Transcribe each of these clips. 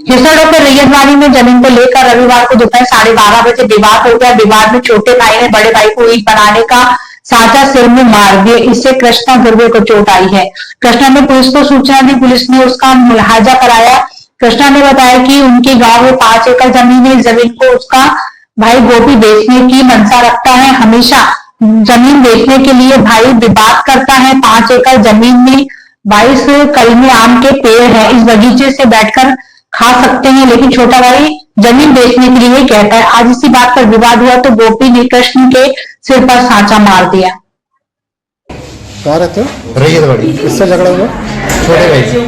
हिसड़ों के रैयतवाड़ी में जमीन को लेकर रविवार को दोपहर 12:30 बजे विवाद हो गया। विवाद में छोटे भाई ने बड़े भाई को ईंट बनाने का साझा सिर में मार दिया। इससे कृष्णा ध्रुवे को चोट आई है। कृष्णा ने पुलिस को सूचना दी। पुलिस ने उसका मुलाहाजा कराया। कृष्णा ने बताया कि उनके गांव में 5 एकड़ जमीन है। इस जमीन को उसका भाई गोपी बेचने की मंशा रखता है। हमेशा जमीन बेचने के लिए भाई विवाद करता है। 5 एकड़ जमीन में 22 कलमी आम के पेड़ है। इस बगीचे से बैठकर खा सकते हैं, लेकिन छोटा भाई जमीन बेचने के लिए कहता है। आज इसी बात पर विवाद हुआ तो गोपी ने कृष्ण के सिर पर सांचा मार दिया। कहाँ रहते हो? रैयतवाड़ी। किससे झगड़ा हुआ? छोटे भाई से।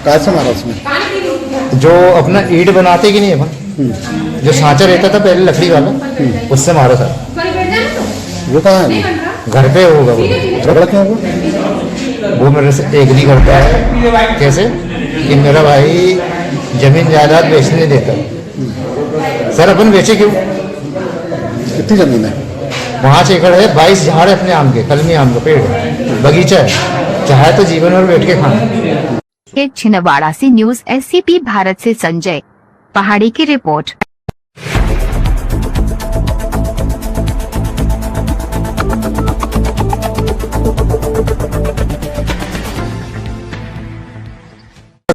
कैसे मारा उसमें? जो अपना ईंट बनाते कि नहीं अपन, जो सांचा रहता था पहले लकड़ी वाला, उससे मारा था। वो कहाँ है? घर पे होगा वो। झगड़ा क्यों हुआ? वो मेरे से एग्री करता है। कैसे कि मेरा भाई जमीन जायदाद बेचने देता। सर अपन बेचे क्यों? कितनी जमीन है? 5 एकड़ है। 22 झाड़ है अपने आम के, कलमी आम का पेड़ है, बगीचा है। चाहे तो जीवन भर बैठ के खाना। छिंदवाड़ा से न्यूज SCP भारत से संजय पहाड़ी की रिपोर्ट।